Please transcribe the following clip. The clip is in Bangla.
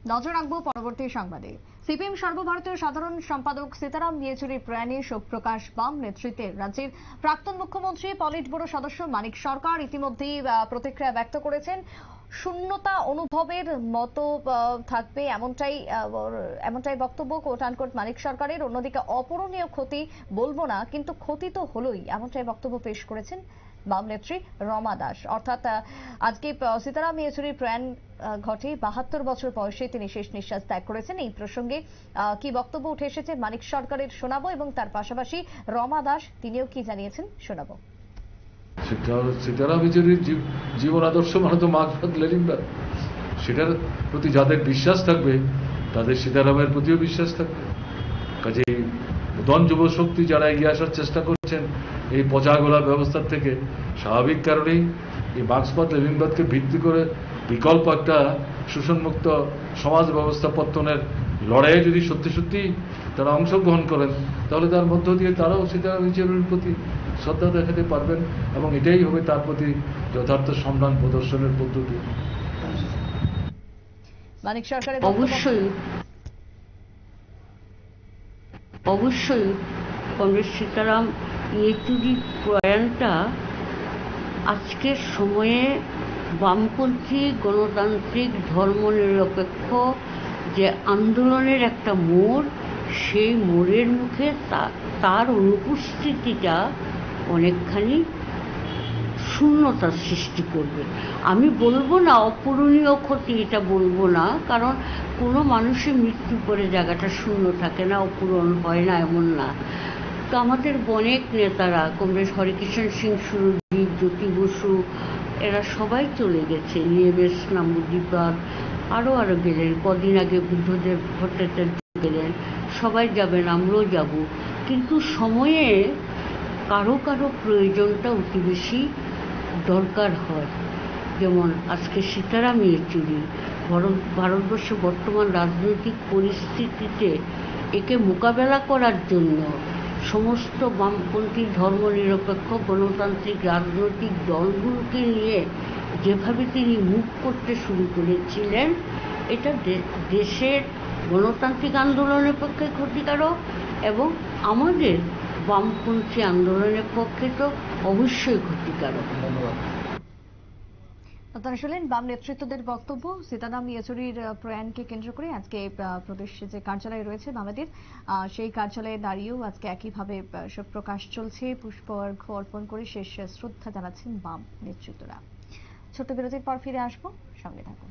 নজর রাখবো পরবর্তী সংবাদে। সিপিএম সর্বভারতীয় সাধারণ সম্পাদক সীতারাম ইয়েচুরির প্রয়াণে শোক প্রকাশ বাম নেতৃত্বের। রাজ্যের প্রাক্তন মুখ্যমন্ত্রী পলিট ব্যুরো সদস্য মানিক সরকার ইতিমধ্যেই প্রতিক্রিয়া ব্যক্ত করেছেন। শূন্যতা অনুভবের মতো থাকবে এমনটাই বক্তব্য কোট আনকোট মানিক সরকারের। অন্যদিকে অপূরণীয় ক্ষতি বলবো না, কিন্তু ক্ষতি তো হলোই, এমনটাই বক্তব্য পেশ করেছেন বাম নেত্রী রমা দাস। অর্থাৎ আজকে সীতারাম ইয়েচুরির প্রয়াণ ঘটে, 72 বছর বয়সে তিনি শেষ নিঃশ্বাস ত্যাগ করেছেন। এই প্রসঙ্গে কি বক্তব্য উঠে এসেছে মানিক সরকারের শোনাবো, এবং তার পাশাপাশি রমা দাস তিনিও কি জানিয়েছেন শোনাবো। সীতারাম ইয়েচুরির জীবন আদর্শ মানে তো মার্কসবাদ লেনিনবাদ। সেটার প্রতি যাদের বিশ্বাস থাকবে তাদের সীতারামের প্রতিও বিশ্বাস থাকবে। কাজেই নতুন যুব শক্তি যারা এগিয়ে আসার চেষ্টা করছেন এই পচাগোলা ব্যবস্থার থেকে, স্বাভাবিক কারণেই এই মার্কসবাদ লেনিনবাদকে ভিত্তি করে বিকল্প একটা শোষণমুক্ত সমাজ ব্যবস্থা পত্তনের লড়াইয়ে যদি সত্যি সত্যি তারা অংশগ্রহণ করেন, তাহলে তার মধ্য দিয়ে তারাও সীতারাম ইয়েচুরির প্রতি শ্রদ্ধা দেখাতে পারবেন, এবং এটাই হবে তার প্রতি যথার্থ সম্মান প্রদর্শনের পদ্ধতি। মানিক সরকারের অবশ্যই কংগ্রেস সীতারাম ইয়েচুরির প্রয়াণটা আজকের সময়ে বামপন্থী গণতান্ত্রিক ধর্মনিরপেক্ষ যে আন্দোলনের একটা মোড়, সেই মোড়ের মুখে তার অনুপস্থিতিটা অনেকখানি শূন্যতার সৃষ্টি করবে। আমি বলবো না অপূরণীয় ক্ষতি, এটা বলবো না, কারণ কোনো মানুষের মৃত্যু করে জায়গাটা শূন্য থাকে না, অপূরণ হয় না এমন না। তো আমাদের অনেক নেতারা, কংগ্রেস হরিকিষণ সিং সুরজিৎ, জ্যোতি বসু, এরা সবাই চলে গেছে, নিয়েবেশ নাম্বুদ্বীপার, আরও গেলেন, কদিন আগে বুদ্ধদেব ভট্টাচার্য গেলেন, সবাই যাবেন, আমরাও যাব। কিন্তু সময়ে কারো কারো প্রয়োজনটা অতি বেশি দরকার হয়। যেমন আজকে সীতারাম ইয়েচুরি, ভারতবর্ষের বর্তমান রাজনৈতিক পরিস্থিতিতে একে মোকাবেলা করার জন্য সমস্ত বামপন্থী ধর্মনিরপেক্ষ গণতান্ত্রিক রাজনৈতিক দলগুলোকে নিয়ে যেভাবে তিনি মুভ করতে শুরু করেছিলেন, এটা দেশের গণতান্ত্রিক আন্দোলনের পক্ষে ক্ষতিকারক, এবং আমাদের বামপন্থী আন্দোলনের পক্ষে তো অবশ্যই ক্ষতিকারক। ধন্যবাদ। আপনারা শুনলেন বাম নেতৃত্বদের বক্তব্য। সীতারাম ইয়েচুরির প্রয়াণকে কেন্দ্র করে আজকে প্রদেশ যে কার্যালয় রয়েছে বামেদের, সেই কার্যালয়ে দাঁড়িয়েও আজকে একইভাবে শোক প্রকাশ চলছে। পুষ্পার্ঘ্য অর্পণ করে শেষ শ্রদ্ধা জানাচ্ছেন বাম নেতৃত্বরা। ছোট্ট বিরতির পর ফিরে আসবো, সঙ্গে থাকুন।